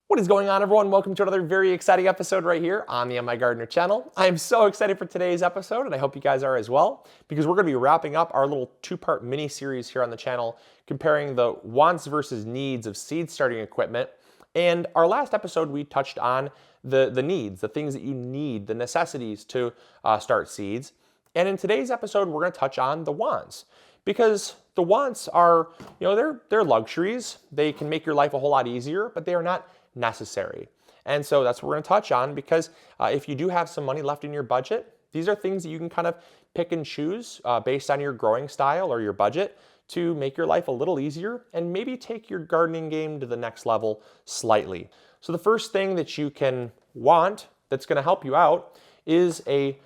What is going on, everyone? Welcome to another very exciting episode right here on the MIgardener channel. I am so excited for today's episode, and I hope you guys are as well, because we're going to be wrapping up our little two-part mini-series here on the channel, comparing the wants versus needs of seed starting equipment. And our last episode, we touched on the needs, the things that you need, the necessities to start seeds. And in today's episode, we're going to touch on the wants, because the wants are, they're luxuries. They can make your life a whole lot easier, but they are not necessary. And so that's what we're going to touch on, because if you do have some money left in your budget, these are things that you can kind of pick and choose based on your growing style or your budget to make your life a little easier and maybe take your gardening game to the next level slightly. So the first thing that you can want that's going to help you out is a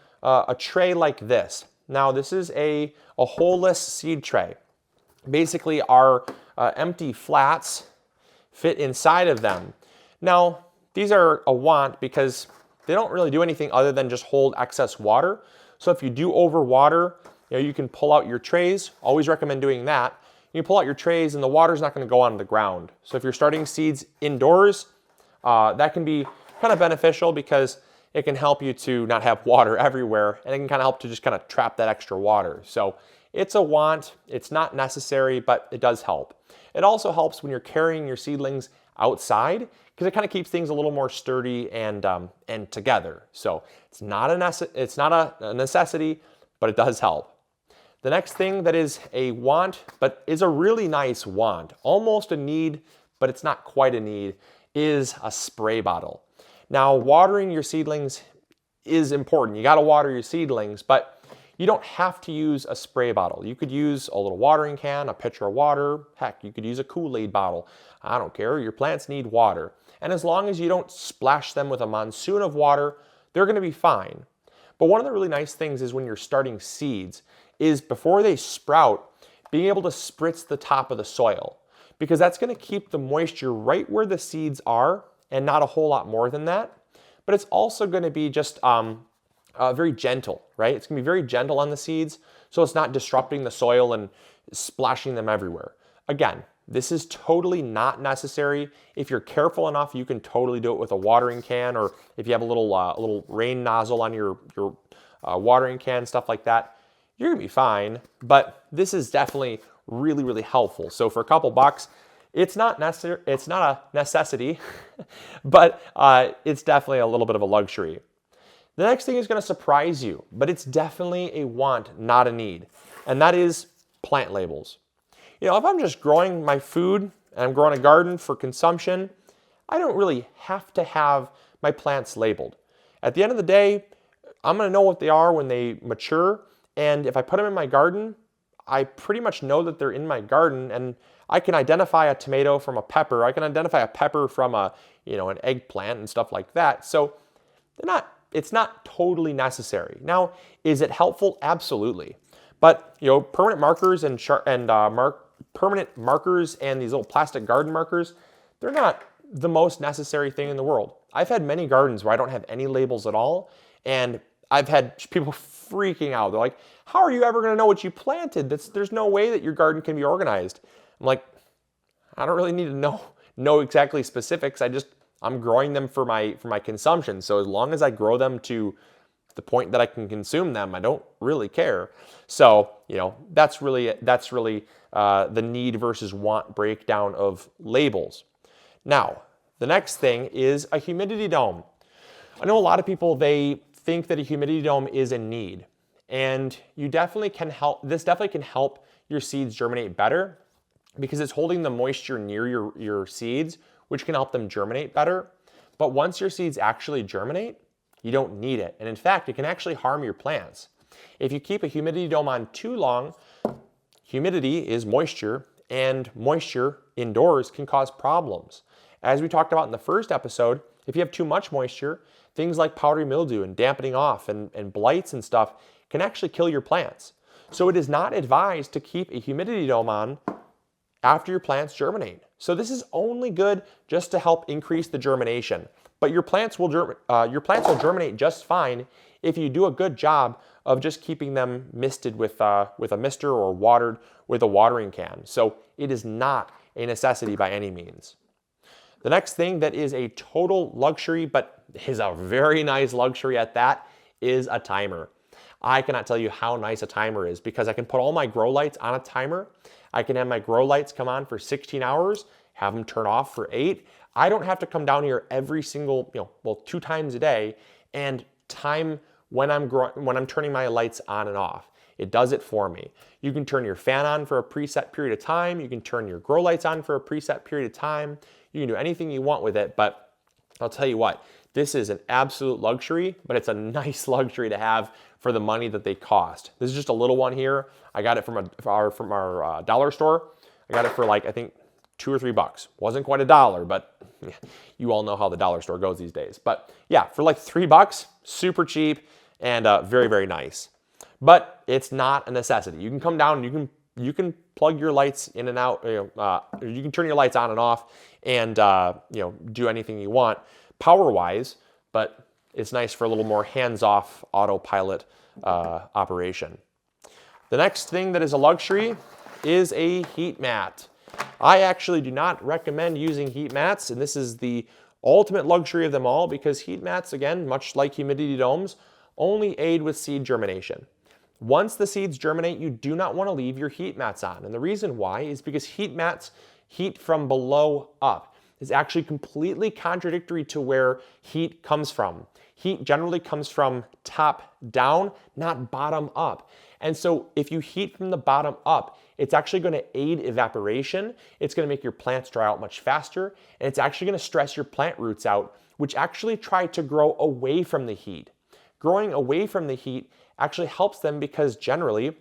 tray like this. Now this is a holeless seed tray. Basically our empty flats fit inside of them. Now, these are a want because they don't really do anything other than just hold excess water. So if you do overwater, you can pull out your trays. Always recommend doing that. You can pull out your trays and the water's not going to go on the ground. So if you're starting seeds indoors, that can be kind of beneficial because it can help you to not have water everywhere, and it can kind of help to just kind of trap that extra water. So it's a want. It's not necessary, but it does help. It also helps when you're carrying your seedlings outside, because it kind of keeps things a little more sturdy and together. So it's not a necessity, but it does help. The next thing that is a want, but is a really nice want, almost a need, but it's not quite a need, is a spray bottle. Now, watering your seedlings is important. You got to water your seedlings, but you don't have to use a spray bottle. You could use a little watering can, a pitcher of water. Heck, you could use a Kool-Aid bottle. I don't care. Your plants need water. And as long as you don't splash them with a monsoon of water, they're going to be fine. But one of the really nice things is when you're starting seeds is before they sprout, being able to spritz the top of the soil, because that's going to keep the moisture right where the seeds are and not a whole lot more than that. But it's also going to be just very gentle, right? It's going to be very gentle on the seeds, so it's not disrupting the soil and splashing them everywhere. Again, this is totally not necessary. If you're careful enough, you can totally do it with a watering can, or if you have a little rain nozzle on your watering can, stuff like that, you're gonna be fine. But this is definitely really, really helpful. So for a couple bucks, it's not a necessity, but it's definitely a little bit of a luxury. The next thing is going to surprise you, but it's definitely a want, not a need, and that is plant labels. If I'm just growing my food and I'm growing a garden for consumption, I don't really have to have my plants labeled. At the end of the day, I'm going to know what they are when they mature, and if I put them in my garden, I pretty much know that they're in my garden, and I can identify a tomato from a pepper. I can identify a pepper from an eggplant and stuff like that. So it's not totally necessary. Now, is it helpful? Absolutely. But permanent markers permanent markers and these little plastic garden markers, they're not the most necessary thing in the world. I've had many gardens where I don't have any labels at all, and I've had people freaking out. They're like, how are you ever going to know what you planted? There's no way that your garden can be organized. I'm like, I don't really need to know exactly specifics. I'm growing them for my consumption. So as long as I grow them to the point that I can consume them, I don't really care. So that's really the need versus want breakdown of labels. Now, the next thing is a humidity dome. I know a lot of people, they think that a humidity dome is a need, and this definitely can help your seeds germinate better, because it's holding the moisture near your seeds, which can help them germinate better. But once your seeds actually germinate, you don't need it. And in fact, it can actually harm your plants. If you keep a humidity dome on too long, humidity is moisture, and moisture indoors can cause problems. As we talked about in the first episode, if you have too much moisture, things like powdery mildew and dampening off and blights and stuff can actually kill your plants. So it is not advised to keep a humidity dome on after your plants germinate. So this is only good just to help increase the germination. But your plants will germinate just fine if you do a good job of just keeping them misted with a mister or watered with a watering can. So it is not a necessity by any means. The next thing that is a total luxury, but is a very nice luxury at that, is a timer. I cannot tell you how nice a timer is because I can put all my grow lights on a timer. I can have my grow lights come on for 16 hours, have them turn off for 8. I don't have to come down here every single, 2 times a day and time when I'm turning my lights on and off. It does it for me. You can turn your fan on for a preset period of time. You can turn your grow lights on for a preset period of time. You can do anything you want with it, but I'll tell you what, this is an absolute luxury, but it's a nice luxury to have for the money that they cost. This is just a little one here. I got it from our dollar store. I got it for like, I think, $2 or $3. Wasn't quite $1, but you all know how the dollar store goes these days. But yeah, for like $3, super cheap and very, very nice. But it's not a necessity. You can come down and you can plug your lights in and out. You can turn your lights on and off and do anything you want power-wise, but it's nice for a little more hands-off autopilot operation. The next thing that is a luxury is a heat mat. I actually do not recommend using heat mats, and this is the ultimate luxury of them all because heat mats, again, much like humidity domes, only aid with seed germination. Once the seeds germinate, you do not want to leave your heat mats on. And the reason why is because heat mats heat from below up. It's actually completely contradictory to where heat comes from. Heat generally comes from top down, not bottom up. And so if you heat from the bottom up, it's actually going to aid evaporation. It's going to make your plants dry out much faster. And it's actually going to stress your plant roots out, which actually try to grow away from the heat. Growing away from the heat actually helps them because generally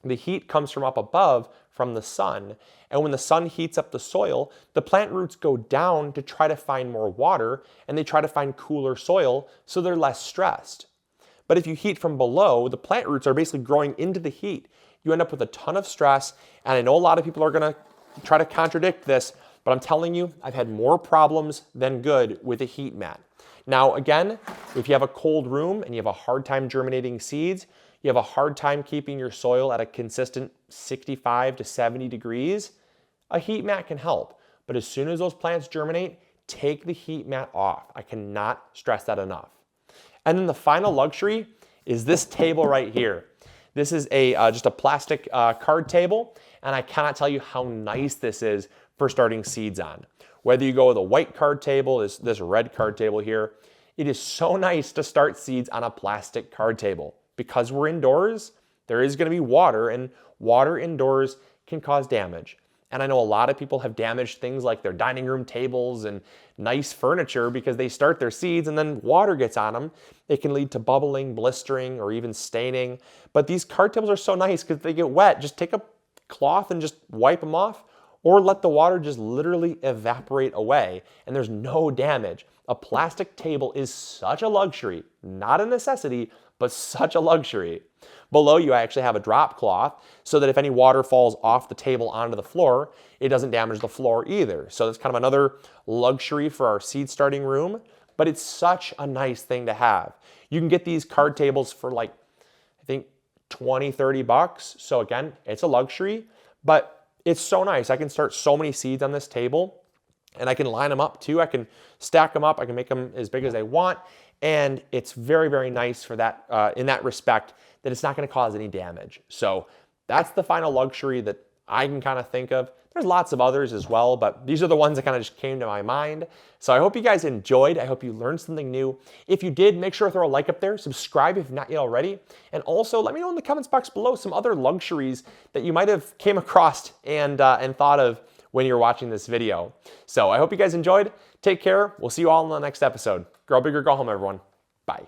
the heat comes from up above from the sun. And when the sun heats up the soil, the plant roots go down to try to find more water and they try to find cooler soil so they're less stressed. But if you heat from below, the plant roots are basically growing into the heat. You end up with a ton of stress. And I know a lot of people are going to try to contradict this, but I'm telling you, I've had more problems than good with a heat mat. Now, again, if you have a cold room and you have a hard time germinating seeds, you have a hard time keeping your soil at a consistent 65 to 70 degrees, a heat mat can help. But as soon as those plants germinate, take the heat mat off. I cannot stress that enough. And then the final luxury is this table right here. This is just a plastic card table, and I cannot tell you how nice this is for starting seeds on. Whether you go with a white card table, this red card table here, it is so nice to start seeds on a plastic card table. Because we're indoors, there is going to be water, and water indoors can cause damage. And I know a lot of people have damaged things like their dining room tables and nice furniture because they start their seeds and then water gets on them. It can lead to bubbling, blistering, or even staining. But these card tables are so nice because if they get wet, just take a cloth and just wipe them off, or let the water just literally evaporate away and there's no damage. A plastic table is such a luxury, not a necessity, but such a luxury. Below you, I actually have a drop cloth so that if any water falls off the table onto the floor, it doesn't damage the floor either. So that's kind of another luxury for our seed starting room, but it's such a nice thing to have. You can get these card tables for like, I think $20, $30. So again, it's a luxury, but it's so nice. I can start so many seeds on this table and I can line them up too. I can stack them up. I can make them as big as I want. And it's very, very nice for that, in that respect, that it's not going to cause any damage. So that's the final luxury that I can kind of think of. There's lots of others as well, but these are the ones that kind of just came to my mind. So I hope you guys enjoyed. I hope you learned something new. If you did, make sure to throw a like up there, subscribe if not yet already, and also let me know in the comments box below some other luxuries that you might have came across and thought of when you're watching this video. So I hope you guys enjoyed. Take care. We'll see you all in the next episode. Grow big or go home, everyone. Bye.